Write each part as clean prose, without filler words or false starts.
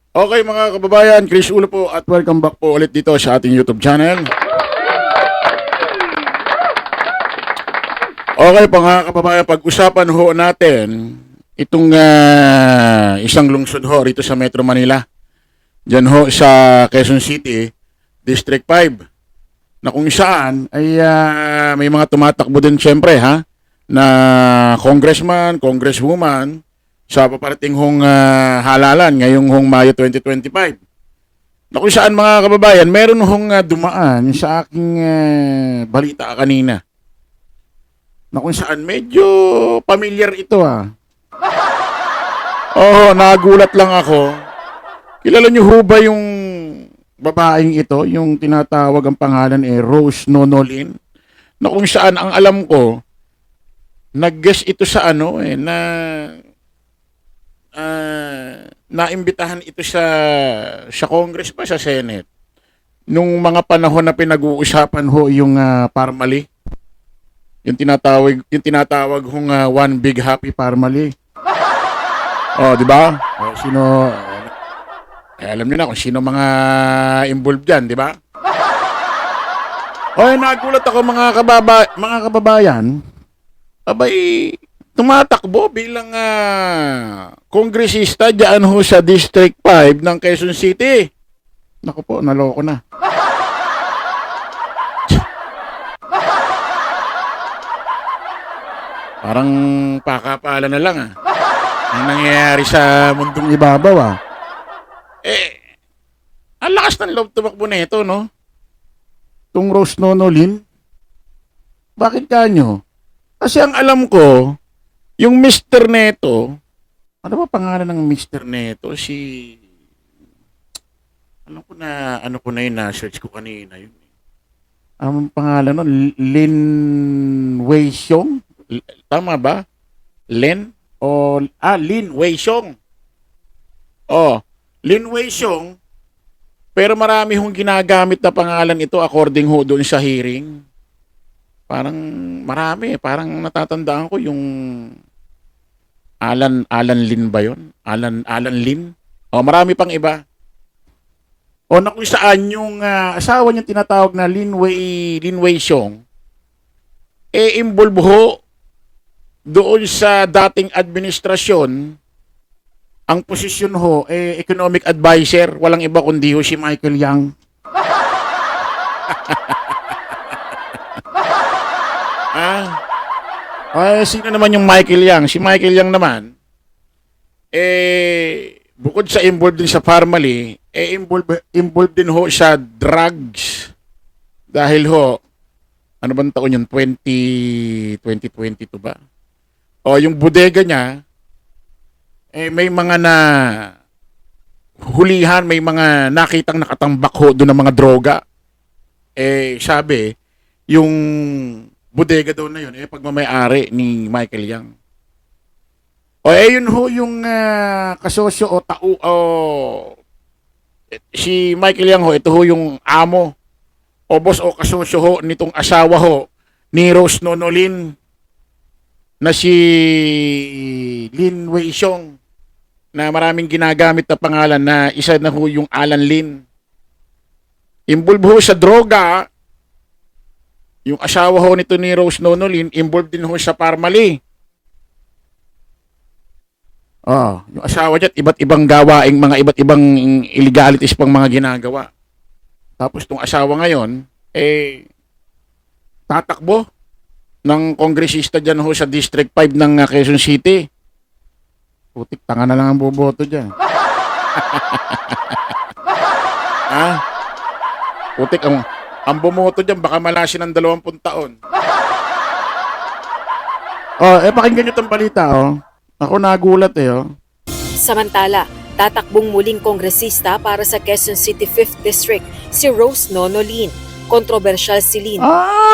Okay mga kababayan, Chris Ulo po at welcome back po ulit dito sa ating YouTube channel. Okay po mga kababayan, pag-usapan ho natin itong isang lungsod ho rito sa Metro Manila. Diyan ho sa Quezon City, District 5. Na kung saan ay may mga tumatakbo din syempre na congressman, congresswoman sa paparating hong halalan ngayong hong Mayo 2025. Na kung saan mga kababayan, meron hong dumaan sa aking balita kanina. Na kung saan medyo familiar ito Oo, nagulat lang ako. Kilala niyo ho ba yung babaeng ito, yung tinatawag ang pangalan Rose Nonolin? Na kung saan ang alam ko, nag-guest ito sa naimbitahan ito sa Congress pa, sa Senate. Nung mga panahon na pinag-uusapan ho yung Parmali. Yung tinatawag hong One Big Happy Parmali. Oh, di ba? Oh, alam niyo na kung sino mga involved diyan, di ba? Oh, nagulat ako mga kababayan. Abay, tumatakbo bilang kongresista diyan ho sa District 5 ng Quezon City. Naku po, naloko na. Parang pakapala na lang ang nangyayari sa mundong ibabaw ang lakas ng loob tumakbo na ito, no? Tung Rose Nonolin. Bakit kanyo? Kasi ang alam ko, yung Mr. Neto, ano ba pangalan ng Mr. Neto? Ano ko na yun, na-search ko kanina yun. Ang pangalan nun, Lin Weixiong? Tama ba? Lin Weixiong. Oh, Lin Weixiong. Pero marami hong ginagamit na pangalan ito according ho doon sa hearing. Parang marami. Parang natatandaan ko yung Alan Lin ba yun? Alan Lin? O, marami pang iba. O, na kung saan yung asawa niyang tinatawag na Lin Weixiong, involve ho doon sa dating administrasyon. Ang posisyon ho, economic advisor. Walang iba kundi ho si Michael Yang. Sino naman yung Michael Yang? Si Michael Yang naman, bukod sa involved din sa Parmali, involved din ho sa drugs. Dahil ho, ano bang taon yun? 2022 ba? O, yung bodega niya, may mga na hulihan, may mga nakitang nakatambak ho doon ng mga droga. Sabi, yung bodega daw na yun, pagmamayari ni Michael Yang. O, yun ho yung kasosyo si Michael Yang ho, ito ho yung amo o boss o kasosyo ho nitong asawa ho ni Rose Nonolin na si Lin Weixiong, na maraming ginagamit na pangalan na isa na ho yung Alan Lin. Involved ho sa droga. Yung asawa ho nito ni Rose Nonolin, involved din ho sa Parmali. Yung asawa niya, iba't ibang gawaing, mga iba't ibang illegalities pang mga ginagawa. Tapos tong asawa ngayon, tatakbo ng kongresista dyan ho sa District 5 ng Quezon City. Putik, tanga na lang ang boboto dyan. Putik, ang bumoto dyan, baka malasin ng 20 taon. Pakinggan nyo itong balita, Ako nagulat, Samantala, tatakbong muling kongresista para sa Quezon City 5th District si Rose Nonolin. Kontrobersyal si Lin.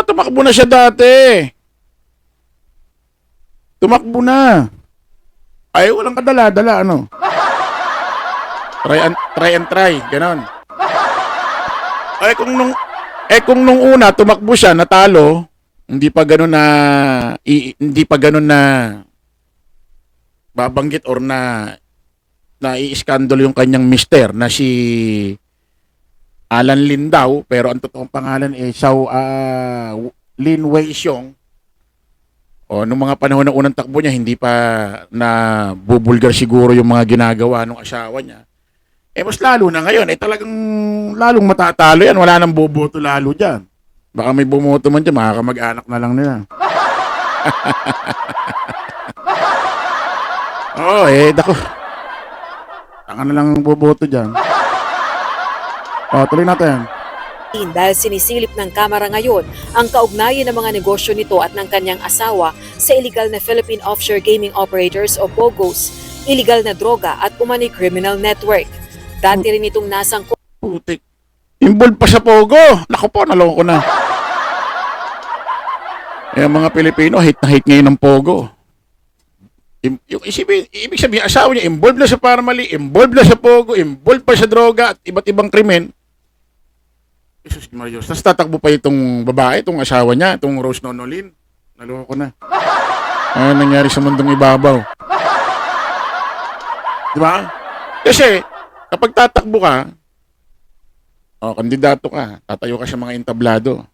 Tumakbo na siya dati. Tumakbo na. Walang kadala-dala, ano? Try and try, ganon. Kung nung una tumakbo siya, natalo, hindi pa ganoon na babanggit or na na i-scandal yung kanyang mister na si Alan Lin daw, pero ang totoong pangalan ay Lin Wei Xiong. O, nung mga panahon ng unang takbo niya, hindi pa na bubulgar siguro yung mga ginagawa ng asawa niya. Mas lalo na ngayon, talagang lalong matatalo yan. Wala nang boboto lalo dyan. Baka may bumoto man dyan, makakamag-anak na lang nila. Oo, dako. Tanga na lang ang boboto dyan. Tuloy natin. Dahil sinisilip ng Kamara ngayon ang kaugnayan ng mga negosyo nito at ng kanyang asawa sa illegal na Philippine Offshore Gaming Operators o POGOs, illegal na droga at umano'y criminal network. Dati rin itong nasangkot Putik. Involved pa sa Pogo. Naku po, naloko na. Mga Pilipino, hate na hate ngayon ng Pogo. Yung ibig sabihin, asawa niya, involved na sa parmali, involved na sa Pogo, involved pa sa droga at iba't ibang krimen. Jesus Mario. Tapos tatakbo pa itong babae, itong asawa niya, itong Rose Nonolin. Naloko na. Ano nangyari sa mundong ibabaw? Diba? Kasi, kapag tatakbo ka, kandidato ka, tatayo ka sa mga entablado,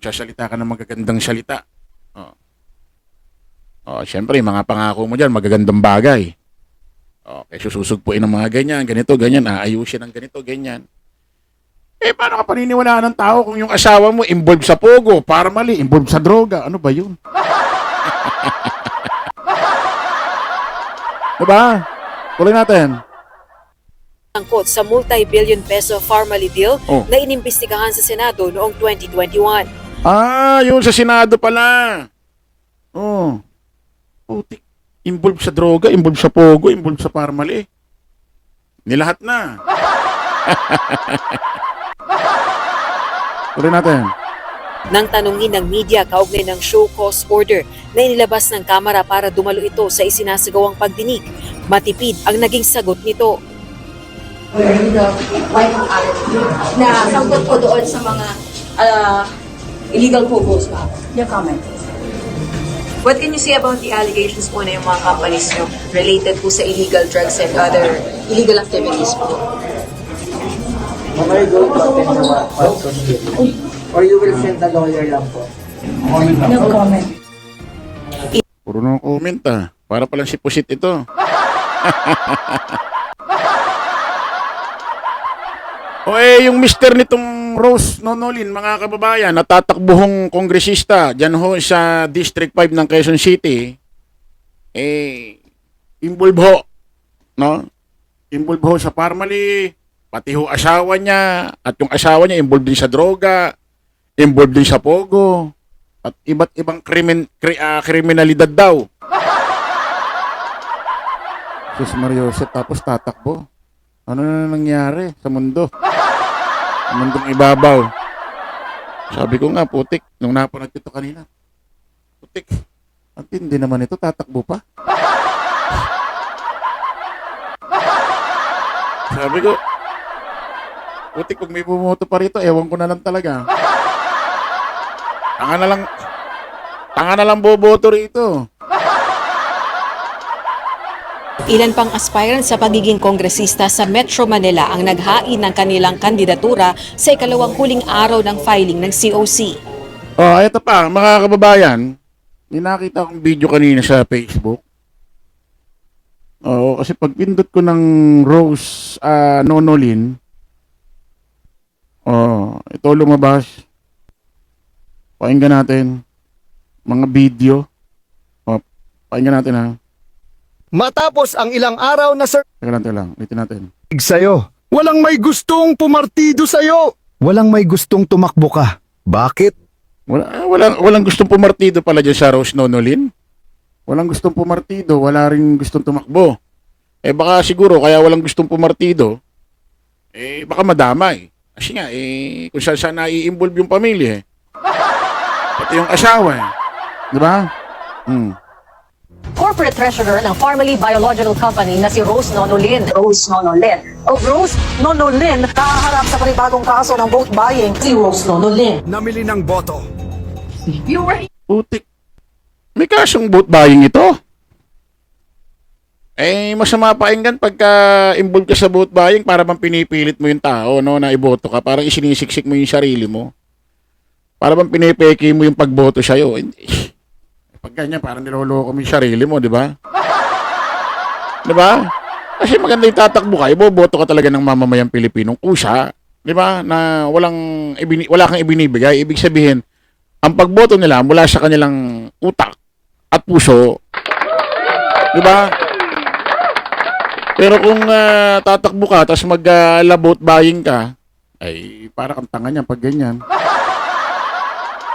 sasalita ka ng magagandang salita. Siyempre, mga pangako mo dyan, magagandang bagay. Kaya susugpuin ng mga ganyan, ganito, ganyan, aayusin ng ganito, ganyan. Paano ka paniniwalaan ng tao kung yung asawa mo involved sa Pogo, parmali, involved sa droga? Ano ba yun? Diba? Tuloy natin. sangkot sa multi-billion peso Farmally deal na inimbestigahan sa Senado noong 2021. Yun sa Senado pala. Putik. Involved sa droga, involved sa Pogo, involved sa parmali. Nilahat na. Tuloy natin. Nang tanungin ng media kaugnay ng show cause order na inilabas ng Kamara para dumalo ito sa isinasagawang pagdinig, matipid ang naging sagot nito. The wife of Alan na sangkot po doon sa mga illegal POGOs, ma'am. Your comment. What can you say about the allegations po na yung mga companies nyo related po sa illegal drugs and other illegal activities po? Are you going to attend the one committee? Or you will send a lawyer lang po? No comment. Puro na comment Para palang si Pusit ito. Yung mister nitong Rose Nonolin, mga kababayan, natatakbuhong kongresista dyan ho sa District 5 ng Quezon City, involved ho, no? Involved ho sa parmali, pati ho asawa niya, at yung asawa niya involved din sa droga, involved din sa Pogo, at iba't ibang kriminalidad daw. Jesus Mario Joseph, tapos tatakbo. Ano na nangyari sa mundo? Sa mundong ibabaw. Sabi ko nga, putik, nung napanood ito kanina. Putik, ang tindi naman ito, tatakbo pa. Sabi ko, putik, pag may bumoto pa rito, ewan ko na lang talaga. Tanga na lang boboto rito. Ilan pang aspirant sa pagiging kongresista sa Metro Manila ang naghain ng kanilang kandidatura sa ikalawang huling araw ng filing ng COC. Ito pa, mga kababayan, nakita akong video kanina sa Facebook. Kasi pag pindot ko ng Rose Nonolin, ito lumabas. Pakinggan natin. Mga video. Pakinggan natin Matapos ang ilang araw na Teka lang. Ulitin natin. sa'yo, walang may gustong pumartido sa'yo. Walang may gustong tumakbo ka. Bakit? Walang gustong pumartido pala dyan sa Rose Nonolin. Walang gustong pumartido, wala rin gustong tumakbo. Baka siguro kaya walang gustong pumartido, baka madamay. Kasi nga, kung saan nai-involve yung pamilya pati yung asawa Di ba? Corporate Treasurer ng Farmally Biological Company na si Rose Nonolin. Rose Nonolin. Rose Nonolin, kaharap sa panibagong kaso ng vote buying. Si Rose Nonolin. Namili ng boto. Putik. May kasong vote buying ito. Eh, masama pakinggan pagka involved ka sa vote buying para bang pinipilit mo yung tao, no, na iboto ka. Parang isinisiksik mo yung sarili mo. Para bang pinipeki mo yung pagboto sa'yo. Hindi. Pag ganyan, parang niloloko mo yung sarili mo, di ba? Di ba? Kasi maganda yung tatakbo ka, iboboto ka talaga ng mamamayang Pilipinong kusa. Di ba? Na wala kang ibinibigay. Ibig sabihin, ang pagboto nila mula sa kanilang utak at puso. Di ba? Pero kung tatakbo ka, tapos mag-vote buying ka, ay para kang tanga niya pag ganyan.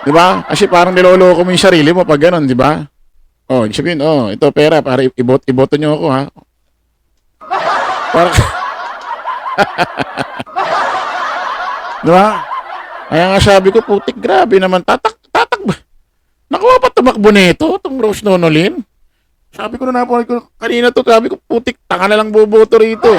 Di ba? Kasi parang niloloko mo yung sarili mo pag gano'n, di ba? Oh, ibig sabihin, oh, ito pera, para iboto nyo ako, ha? Para... di ba? Kaya nga sabi ko, putik, grabe naman, tatakbo. Nakuha pa tumakbo nito, itong Rose Nonolin. Sabi ko na kanina to, sabi ko, putik, tanga na lang boboto rito.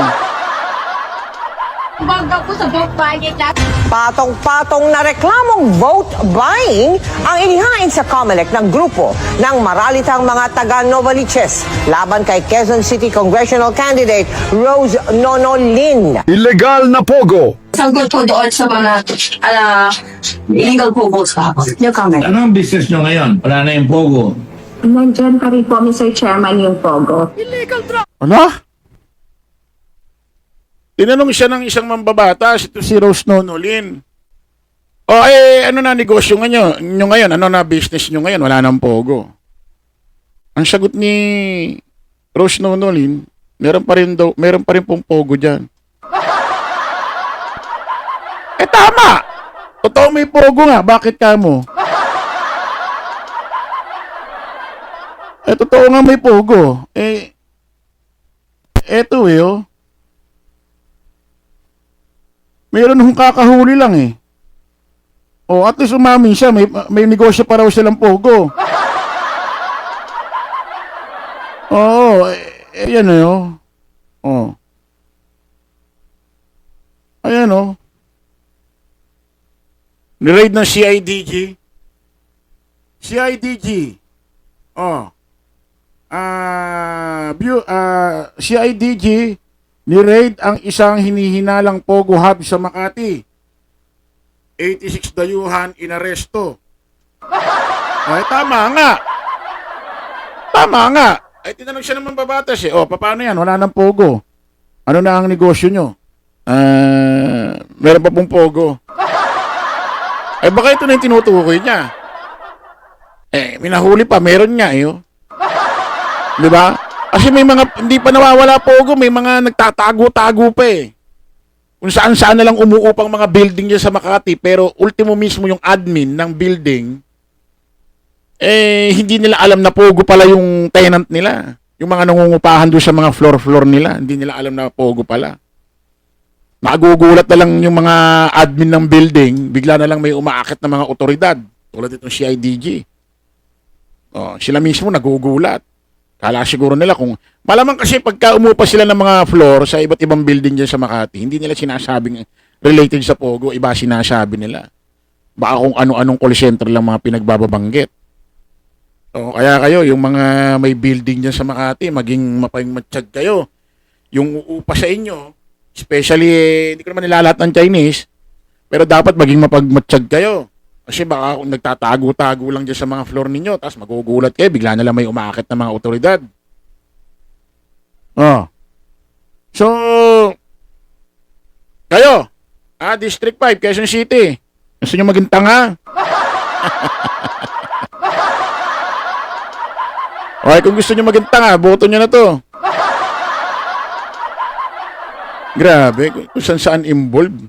Bangga po sa vote buying natin. Patong-patong na reklamong vote buying ang inihain sa COMELEC ng grupo ng maralitang mga taga Novaliches laban kay Quezon City Congressional Candidate Rose Nonolin. Illegal na pogo. Sangkot po doon sa mga illegal pogos kahapon. Yung comment. Anong business nyo ngayon? Wala na yung Pogo. Nandiyan pa rin po, Mr. Chairman, yung Pogo. Ano? Tinanong siya ng isang mambabatas, ito si Rose Nonolin. O ano na negosyo nyo ngayon? Ano na business nyo ngayon? Wala nang pogo. Ang sagot ni Rose Nonolin, meron pa rin pong pogo dyan. Tama! Totoo may pogo nga, bakit ka mo? Totoo nga may pogo. Eto oh. Meron hong kakahuli lang eh. O, at least umamin siya, may negosyo pa raw silang pogo. Oo, yan eh, oh. Oh. Ayan, oh. Niraid ng CIDG. CIDG. Oh. CIDG ni-raid ang isang hinihinalang Pogo Hub sa Makati. 86 dayuhan inaresto. Ay, tama nga. Tama nga. Ay, tinanong siya naman babatas eh. O, paano yan? Wala nang Pogo. Ano na ang negosyo nyo? Meron pa pong Pogo. Ay, baka ito na yung tinutukoy niya. Minahuli pa. Meron nga eh. Oh. Di ba? Kasi may mga, hindi pa nawawala pogo, may mga nagtatago-tago pa eh. Kung saan-saan na lang umuupang mga building dyan sa Makati, pero ultimo mismo yung admin ng building, hindi nila alam na pogo pala yung tenant nila. Yung mga nangungupahan doon sa mga floor-floor nila, hindi nila alam na pogo pala. Nagugulat na lang yung mga admin ng building, bigla na lang may umaakit na mga otoridad, tulad itong CIDG. Oh, sila mismo nagugulat. Kala siguro nila kung... Malamang kasi pagka umupa sila ng mga floor sa iba't ibang building dyan sa Makati, hindi nila sinasabing related sa Pogo, iba sinasabi nila. Baka kung ano-anong call center lang mga pinagbababanggit. So, kaya kayo, yung mga may building dyan sa Makati, maging mapaymatsyag kayo. Yung uupa sa inyo, especially, hindi ko naman nilalat ng Chinese, pero dapat maging mapagmatsyag kayo. Kasi baka kung nagtatago-tago lang dyan sa mga floor ninyo, tapos magugulat kayo, bigla na lang may umaakit na mga otoridad. Oh. So, kayo, District 5, Quezon City, gusto nyo maging tanga? Okay, kung gusto nyo maging tanga, boto nyo na to. Grabe, kung saan involved.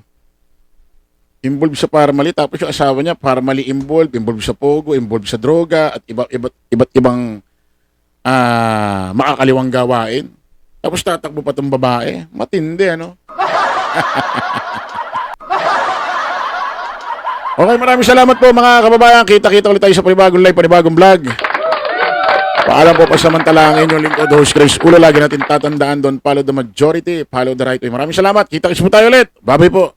Involved sa paramali, tapos yung asawa niya paramali involved sa pogo, involved sa droga at iba't ibang makakaliwang gawain. Tapos tatakbo pa tong babae. Matindi, ano? Okay, maraming salamat po mga kababayan. Kita-kita ulit tayo sa panibagong live, panibagong vlog. Paalam po pasamantala ang inyong lingkod, host Chris Ulo. Lagi natin tatandaan doon, follow the majority, follow the right way. Maraming salamat. Kita-kits po tayo ulit. Bye-bye po.